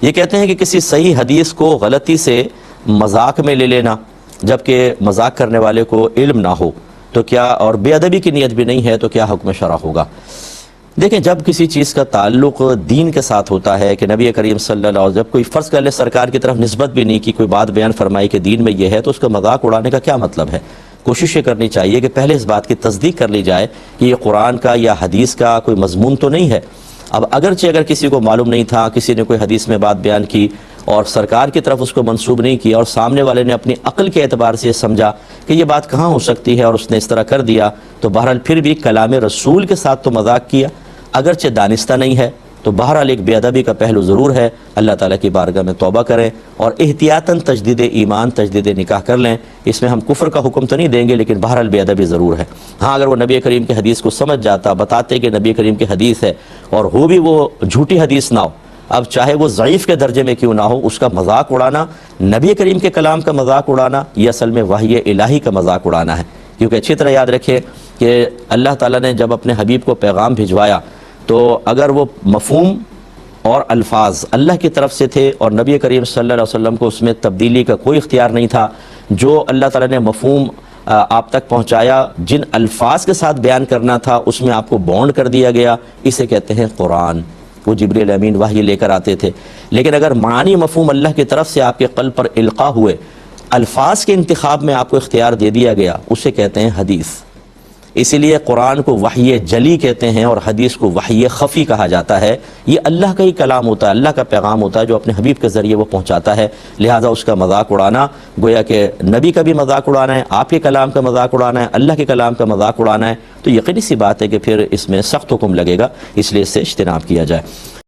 یہ کہتے ہیں کہ کسی صحیح حدیث کو غلطی سے مذاق میں لے لینا جبکہ مذاق کرنے والے کو علم نہ ہو تو کیا، اور بے ادبی کی نیت بھی نہیں ہے، تو کیا حکم شرع ہوگا؟ دیکھیں، جب کسی چیز کا تعلق دین کے ساتھ ہوتا ہے کہ نبی کریم صلی اللہ علیہ وسلم جب کوئی فرض کر لے سرکار کی طرف نسبت بھی نہیں کی، کوئی بات بیان فرمائی کہ دین میں یہ ہے، تو اس کا مذاق اڑانے کا کیا مطلب ہے؟ کوشش یہ کرنی چاہیے کہ پہلے اس بات کی تصدیق کر لی جائے کہ یہ قرآن کا یا حدیث کا کوئی مضمون تو نہیں ہے۔ اب اگرچہ اگر کسی کو معلوم نہیں تھا، کسی نے کوئی حدیث میں بات بیان کی اور سرکار کی طرف اس کو منسوب نہیں کیا اور سامنے والے نے اپنی عقل کے اعتبار سے یہ سمجھا کہ یہ بات کہاں ہو سکتی ہے اور اس نے اس طرح کر دیا، تو بہرحال پھر بھی کلام رسول کے ساتھ تو مذاق کیا، اگرچہ دانستہ نہیں ہے، تو بہرحال ایک بے ادبی کا پہلو ضرور ہے۔ اللہ تعالیٰ کی بارگاہ میں توبہ کریں اور احتیاطاً تجدید ایمان، تجدید نکاح کر لیں۔ اس میں ہم کفر کا حکم تو نہیں دیں گے، لیکن بہرحال بے ادبی ضرور ہے۔ ہاں، اگر وہ نبی کریم کے حدیث کو سمجھ جاتا، بتاتے کہ نبی کریم کی حدیث ہے اور ہو بھی وہ جھوٹی حدیث نہ ہو، اب چاہے وہ ضعیف کے درجے میں کیوں نہ ہو، اس کا مذاق اڑانا، نبی کریم کے کلام کا مذاق اڑانا، یہ اصل میں وحی الہی کا مذاق اڑانا ہے۔ کیونکہ اچھی طرح یاد رکھیں کہ اللہ تعالیٰ نے جب اپنے حبیب کو پیغام بھجوایا تو اگر وہ مفہوم اور الفاظ اللہ کی طرف سے تھے اور نبی کریم صلی اللہ علیہ وسلم کو اس میں تبدیلی کا کوئی اختیار نہیں تھا، جو اللہ تعالیٰ نے مفہوم آپ تک پہنچایا، جن الفاظ کے ساتھ بیان کرنا تھا اس میں آپ کو بونڈ کر دیا گیا، اسے کہتے ہیں قرآن۔ وہ جبریل امین وحی لے کر آتے تھے، لیکن اگر معنی مفہوم اللہ کی طرف سے آپ کے قلب پر القاء ہوئے، الفاظ کے انتخاب میں آپ کو اختیار دے دیا گیا، اسے کہتے ہیں حدیث۔ اسی لیے قرآن کو وحی جلی کہتے ہیں اور حدیث کو وحی خفی کہا جاتا ہے۔ یہ اللہ کا ہی کلام ہوتا ہے، اللہ کا پیغام ہوتا ہے جو اپنے حبیب کے ذریعے وہ پہنچاتا ہے، لہٰذا اس کا مذاق اڑانا گویا کہ نبی کا بھی مذاق اڑانا ہے، آپ کے کلام کا مذاق اڑانا ہے، اللہ کے کلام کا مذاق اڑانا ہے، تو یقینی سی بات ہے کہ پھر اس میں سخت حکم لگے گا، اس لیے اس سے اجتناب کیا جائے۔